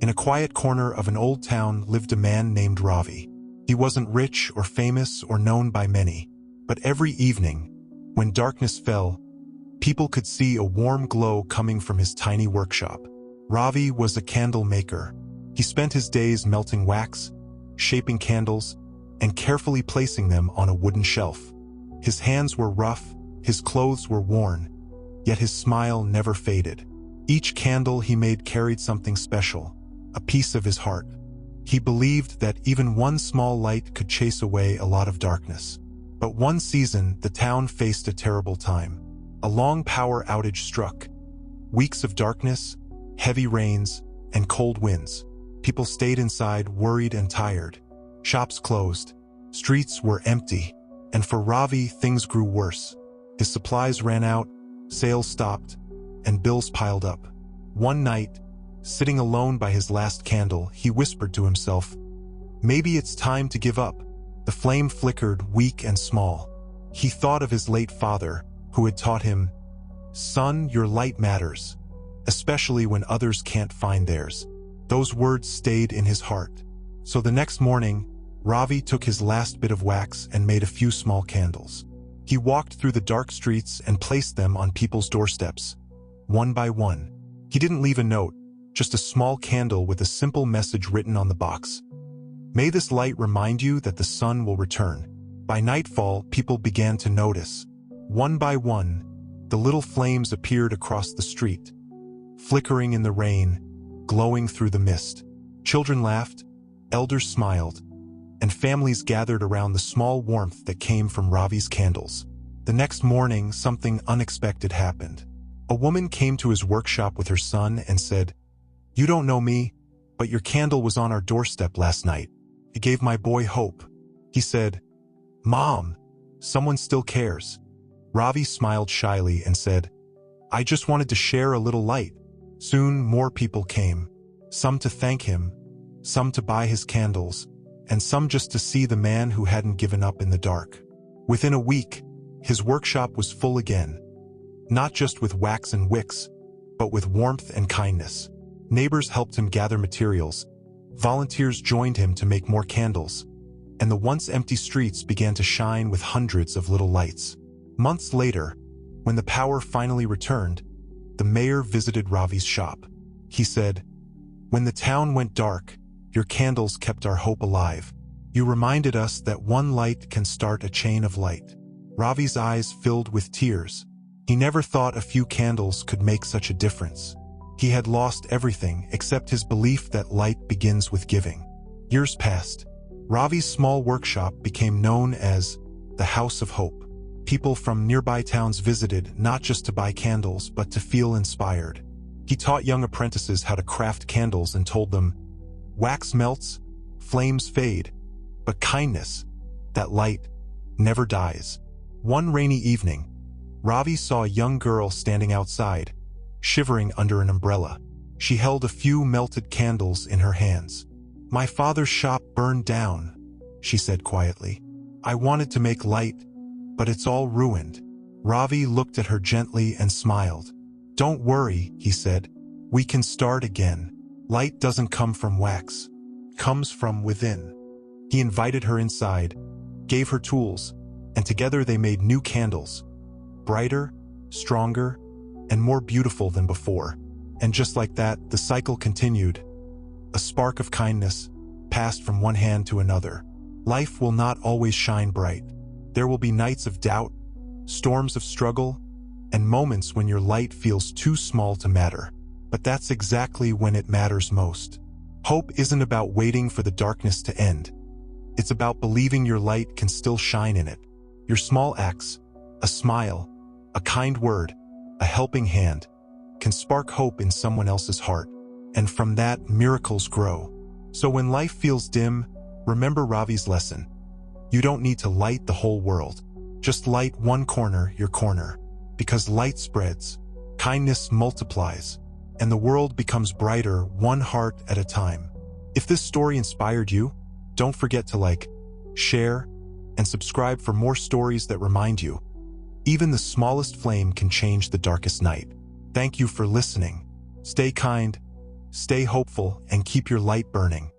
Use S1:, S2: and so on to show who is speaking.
S1: In a quiet corner of an old town lived a man named Ravi. He wasn't rich or famous or known by many, but every evening, when darkness fell, people could see a warm glow coming from his tiny workshop. Ravi was a candle maker. He spent his days melting wax, shaping candles, and carefully placing them on a wooden shelf. His hands were rough, his clothes were worn, yet his smile never faded. Each candle he made carried something special, a piece of his heart. He believed that even one small light could chase away a lot of darkness. But one season, the town faced a terrible time. A long power outage struck. Weeks of darkness, heavy rains, and cold winds. People stayed inside, worried and tired. Shops closed. Streets were empty. And for Ravi, things grew worse. His supplies ran out, sales stopped, and bills piled up. One night, sitting alone by his last candle, he whispered to himself, "Maybe it's time to give up." The flame flickered, weak and small. He thought of his late father, who had taught him, "Son, your light matters, especially when others can't find theirs." Those words stayed in his heart. So the next morning, Ravi took his last bit of wax and made a few small candles. He walked through the dark streets and placed them on people's doorsteps, one by one. He didn't leave a note, just a small candle with a simple message written on the box. "May this light remind you that the sun will return." By nightfall, people began to notice. One by one, the little flames appeared across the street, flickering in the rain, glowing through the mist. Children laughed, elders smiled, and families gathered around the small warmth that came from Ravi's candles. The next morning, something unexpected happened. A woman came to his workshop with her son and said, "You don't know me, but your candle was on our doorstep last night. It gave my boy hope." He said, "Mom, someone still cares." Ravi smiled shyly and said, "I just wanted to share a little light." Soon more people came, some to thank him, some to buy his candles, and some just to see the man who hadn't given up in the dark. Within a week, his workshop was full again, not just with wax and wicks, but with warmth and kindness. Neighbors helped him gather materials, volunteers joined him to make more candles, and the once empty streets began to shine with hundreds of little lights. Months later, when the power finally returned, the mayor visited Ravi's shop. He said, "When the town went dark, your candles kept our hope alive. You reminded us that one light can start a chain of light." Ravi's eyes filled with tears. He never thought a few candles could make such a difference. He had lost everything except his belief that light begins with giving. Years passed. Ravi's small workshop became known as the House of Hope. People from nearby towns visited not just to buy candles, but to feel inspired. He taught young apprentices how to craft candles and told them, "Wax melts, flames fade, but kindness, that light, never dies." One rainy evening, Ravi saw a young girl standing outside, shivering under an umbrella. She held a few melted candles in her hands. "My father's shop burned down," she said quietly. "I wanted to make light, but it's all ruined." Ravi looked at her gently and smiled. "Don't worry," he said. "We can start again. Light doesn't come from wax. It comes from within." He invited her inside, gave her tools, and together they made new candles, brighter, stronger, and more beautiful than before. And just like that, the cycle continued. A spark of kindness passed from one hand to another. Life will not always shine bright. There will be nights of doubt, storms of struggle, and moments when your light feels too small to matter. But that's exactly when it matters most. Hope isn't about waiting for the darkness to end. It's about believing your light can still shine in it. Your small acts, a smile, a kind word, a helping hand, can spark hope in someone else's heart. And from that, miracles grow. So when life feels dim, remember Ravi's lesson. You don't need to light the whole world. Just light one corner, your corner. Because light spreads, kindness multiplies, and the world becomes brighter one heart at a time. If this story inspired you, don't forget to like, share, and subscribe for more stories that remind you. Even the smallest flame can change the darkest night. Thank you for listening. Stay kind, Stay hopeful and keep your light burning.